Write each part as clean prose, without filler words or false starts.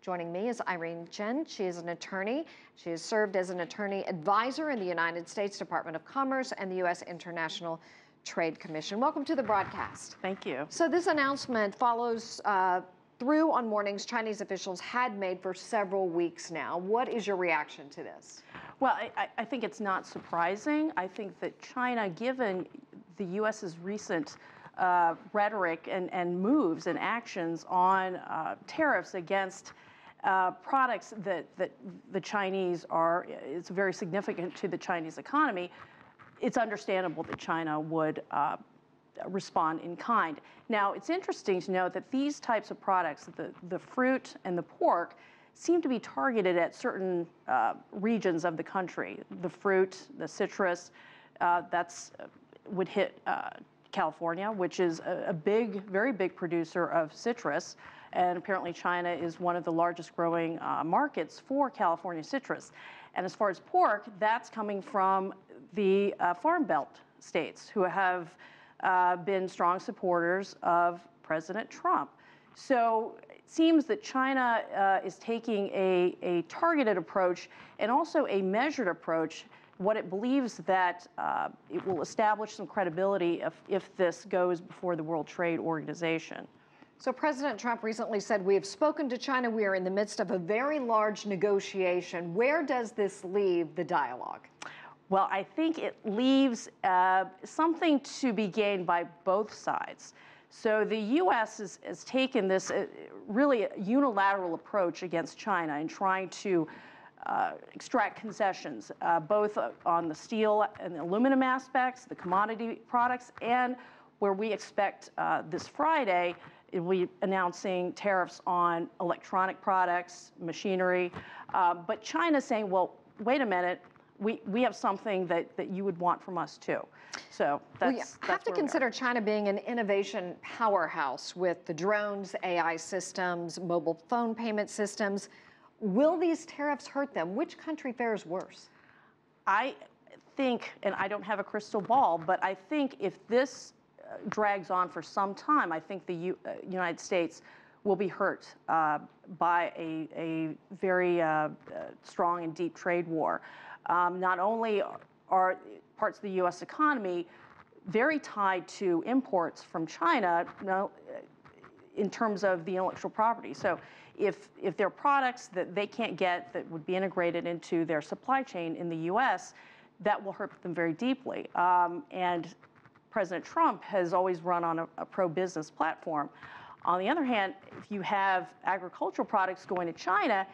Joining me is Irene Chen. She is an attorney. She has served as an attorney advisor in the United States Department of Commerce and the U.S. International Trade Commission. Welcome to the broadcast. Thank you. So this announcement follows through on warnings Chinese officials had made for several weeks now. What is your reaction to this? Well, I think it's not surprising. I think that China, given the U.S.'s recent rhetoric and moves and actions on tariffs against products that the Chinese are, it's very significant to the Chinese economy, it's understandable that China would respond in kind. Now, it's interesting to note that these types of products, the fruit and the pork, seem to be targeted at certain regions of the country. The fruit, the citrus, would hit California, which is a very big producer of citrus. And apparently China is one of the largest growing markets for California citrus. And as far as pork, that's coming from the Farm Belt states, who have been strong supporters of President Trump. So it seems that China is taking a targeted approach and also a measured approach. What it believes that it will establish some credibility if this goes before the World Trade Organization. So President Trump recently said, "We have spoken to China. We are in the midst of a very large negotiation." Where does this leave the dialogue? Well, I think it leaves something to be gained by both sides. So the U.S. has taken this really unilateral approach against China in trying to extract concessions, both on the steel and the aluminum aspects, the commodity products, and where we expect this Friday, we're announcing tariffs on electronic products, machinery. But China's saying, well, wait a minute, we have something that you would want from us too. So that's, we have to consider China being an innovation powerhouse with the drones, AI systems, mobile phone payment systems. Will these tariffs hurt them? Which country fares worse? I think, and I don't have a crystal ball, but I think if this drags on for some time, I think the United States will be hurt by a very strong and deep trade war. Not only are parts of the U.S. economy very tied to imports from China, in terms of the intellectual property. So if there are products that they can't get that would be integrated into their supply chain in the U.S., that will hurt them very deeply. And President Trump has always run on a pro-business platform. On the other hand, if you have agricultural products going to China,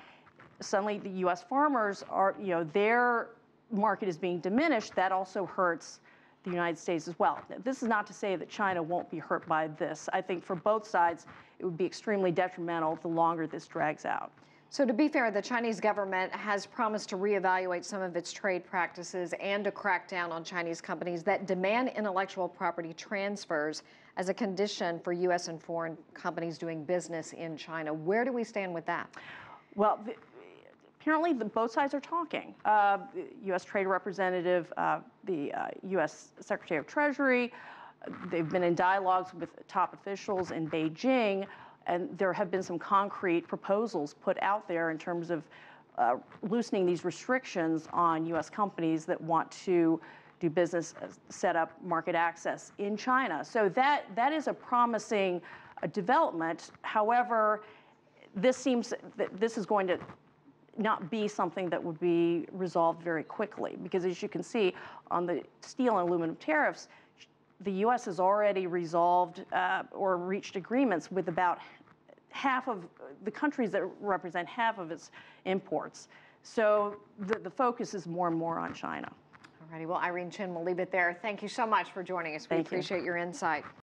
suddenly the U.S. farmers are, their market is being diminished. That also hurts the United States as well. This is not to say that China won't be hurt by this. I think for both sides, it would be extremely detrimental the longer this drags out. So to be fair, the Chinese government has promised to reevaluate some of its trade practices and to crack down on Chinese companies that demand intellectual property transfers as a condition for U.S. and foreign companies doing business in China. Where do we stand with that? Well, apparently both sides are talking. U.S. Trade Representative, the U.S. Secretary of Treasury, they've been in dialogues with top officials in Beijing, and there have been some concrete proposals put out there in terms of loosening these restrictions on U.S. companies that want to do business, set up market access in China. So that is a promising development. However, this seems that this is going to not be something that would be resolved very quickly, because as you can see on the steel and aluminum tariffs, the U.S. has already resolved or reached agreements with about half of the countries that represent half of its imports. So the focus is more and more on China. All righty. Well, Irene Chen, we'll leave it there. Thank you so much for joining us. We appreciate your insight.